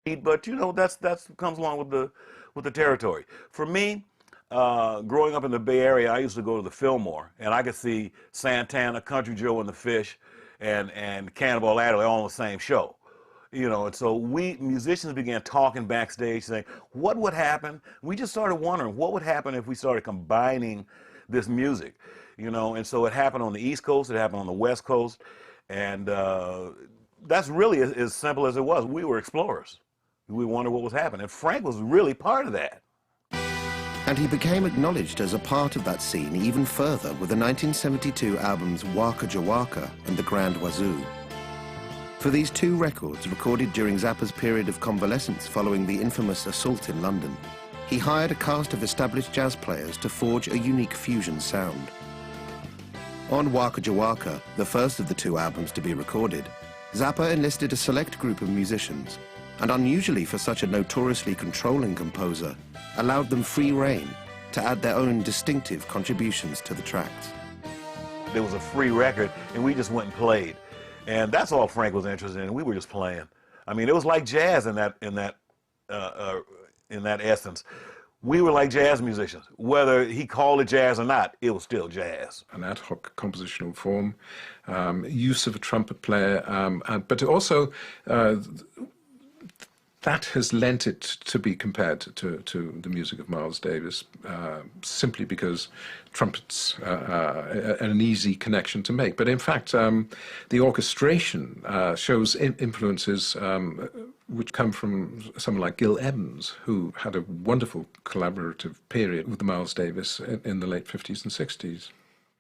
But you know, that's comes along with the territory. For me, growing up in the Bay Area, I used to go to the Fillmore, and I could see Santana, Country Joe and the Fish, and Cannonball Adderley all on the same show. You know, and so we musicians began talking backstage, saying, what would happen? We just started wondering what would happen if we started combining this music, you know. And so it happened on the East Coast, it happened on the West Coast, and that's really as simple as it was. We were explorers. We wondered what was happening, and Frank was really part of that. And he became acknowledged as a part of that scene even further with the 1972 albums Waka, Jawaka and the Grand Wazoo. For these two records, recorded during Zappa's period of convalescence following the infamous assault in London, he hired a cast of established jazz players to forge a unique fusion sound. On Waka Jawaka, the first of the two albums to be recorded, Zappa enlisted a select group of musicians, and unusually for such a notoriously controlling composer, allowed them free rein to add their own distinctive contributions to the tracks. There was a free record, and we just went and played. And that's all Frank was interested in. We were just playing. I mean, it was like jazz in that essence. We were like jazz musicians. Whether he called it jazz or not, it was still jazz. An ad hoc compositional form, use of a trumpet player, but also that has lent it to be compared to the music of Miles Davis, simply because trumpets are an easy connection to make. But in fact, the orchestration shows influences which come from someone like Gil Evans, who had a wonderful collaborative period with Miles Davis in the late 50s and 60s.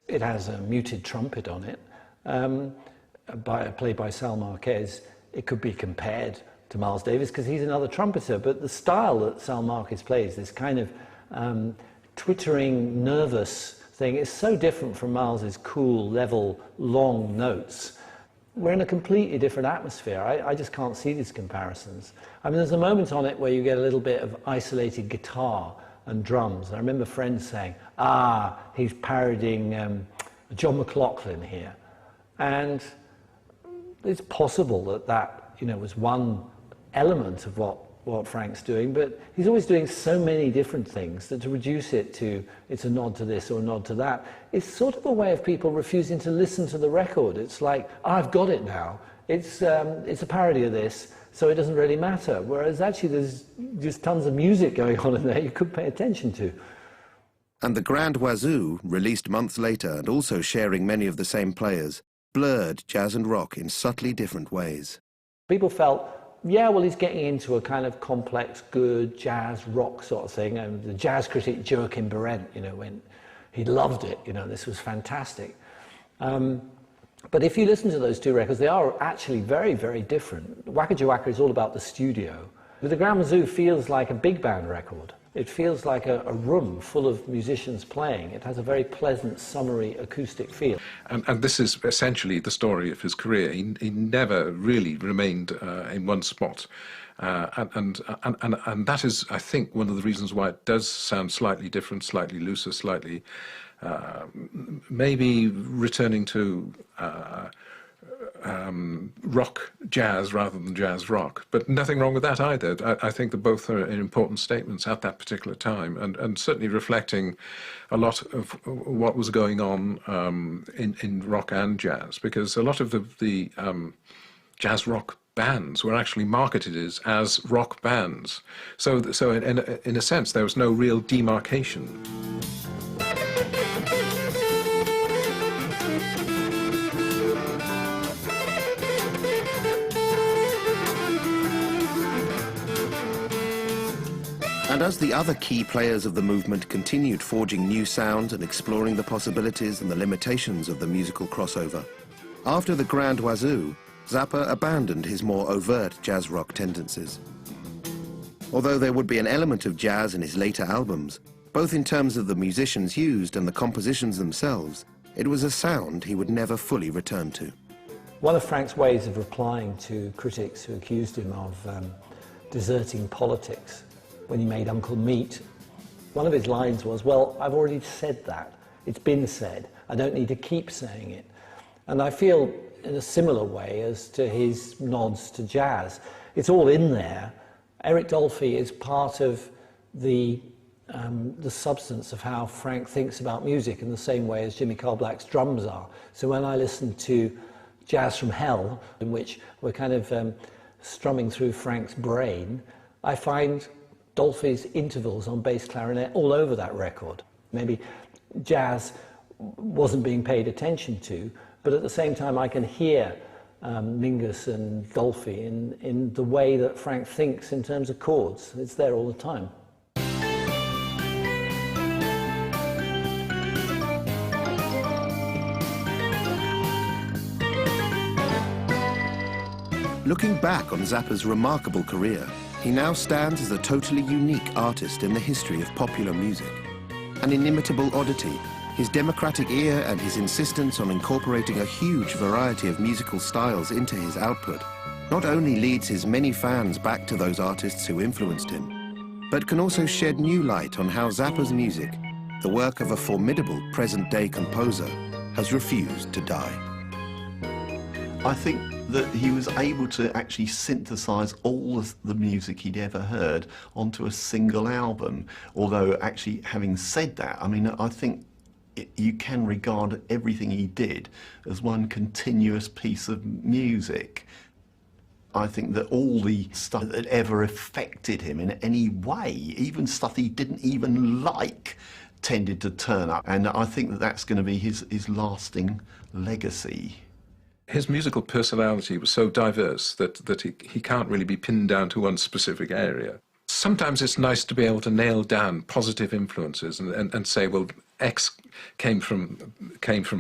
It has a muted trumpet on it, played by Sal Marquez. It could be compared to Miles Davis because he's another trumpeter, but the style that Sal Marquez plays, this kind of twittering, nervous thing, is so different from Miles's cool, level, long notes. We're in a completely different atmosphere. I just can't see these comparisons. I mean, there's a moment on it where you get a little bit of isolated guitar and drums. I remember friends saying, he's parodying John McLaughlin here. And it's possible that you know, was one element of what Frank's doing, but he's always doing so many different things that to reduce it to it's a nod to this or a nod to that, it's sort of a way of people refusing to listen to the record. It's like, I've got it now. It's a parody of this, so it doesn't really matter. Whereas actually there's just tons of music going on in there you could pay attention to. And the Grand Wazoo, released months later and also sharing many of the same players, blurred jazz and rock in subtly different ways. People felt, yeah, well, he's getting into a kind of complex, good jazz rock sort of thing. And the jazz critic Joachim Berendt, you know, when he loved it, you know, this was fantastic. But if you listen to those two records, they are actually very, very different. Waka Jawaka is all about the studio. But the Grand Wazoo feels like a big band record. It feels like a room full of musicians playing. It has a very pleasant, summery, acoustic feel. And this is essentially the story of his career. He never really remained in one spot. And that is, I think, one of the reasons why it does sound slightly different, slightly looser, slightly maybe returning to rock jazz rather than jazz rock, but nothing wrong with that either. I think that both are important statements at that particular time, and certainly reflecting a lot of what was going on in rock and jazz, because a lot of the jazz rock bands were actually marketed as rock bands. So in a sense, there was no real demarcation. And as the other key players of the movement continued forging new sounds and exploring the possibilities and the limitations of the musical crossover, after the Grand Wazoo, Zappa abandoned his more overt jazz rock tendencies. Although there would be an element of jazz in his later albums, both in terms of the musicians used and the compositions themselves, it was a sound he would never fully return to. One of Frank's ways of replying to critics who accused him of deserting politics when he made Uncle Meat, one of his lines was, well, I've already said that. It's been said. I don't need to keep saying it. And I feel in a similar way as to his nods to jazz. It's all in there, Eric Dolphy is part of the substance of how Frank thinks about music in the same way as Jimmy Carl Black's drums are. So when I listen to Jazz from Hell, in which we're kind of strumming through Frank's brain, I find Dolphy's intervals on bass clarinet all over that record. Maybe jazz wasn't being paid attention to, but at the same time I can hear Mingus and Dolphy in the way that Frank thinks in terms of chords. It's there all the time. Looking back on Zappa's remarkable career, he now stands as a totally unique artist in the history of popular music. An inimitable oddity, his democratic ear and his insistence on incorporating a huge variety of musical styles into his output not only leads his many fans back to those artists who influenced him, but can also shed new light on how Zappa's music, the work of a formidable present-day composer, has refused to die. I think that he was able to actually synthesize all of the music he'd ever heard onto a single album. Although, actually, having said that, I mean, I think you can regard everything he did as one continuous piece of music. I think that all the stuff that ever affected him in any way, even stuff he didn't even like, tended to turn up. And I think that that's going to be his lasting legacy. His musical personality was so diverse that he can't really be pinned down to one specific area. Sometimes it's nice to be able to nail down positive influences and say, well, X came from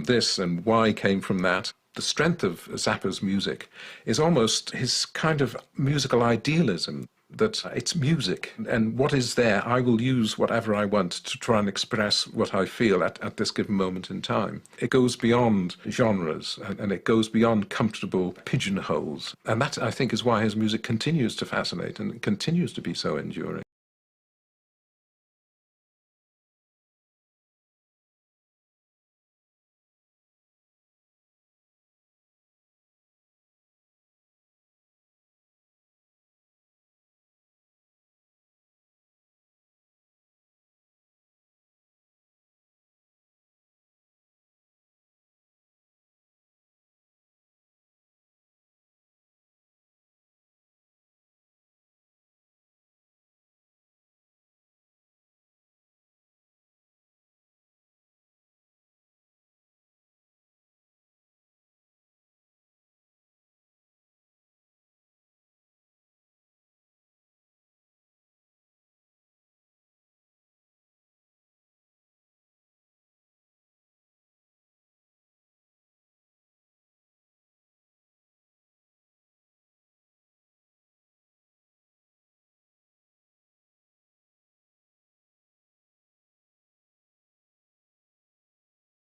this and Y came from that. The strength of Zappa's music is almost his kind of musical idealism, that it's music, and what is there, I will use whatever I want to try and express what I feel at this given moment in time. It goes beyond genres, and it goes beyond comfortable pigeonholes. And that, I think, is why his music continues to fascinate and continues to be so enduring.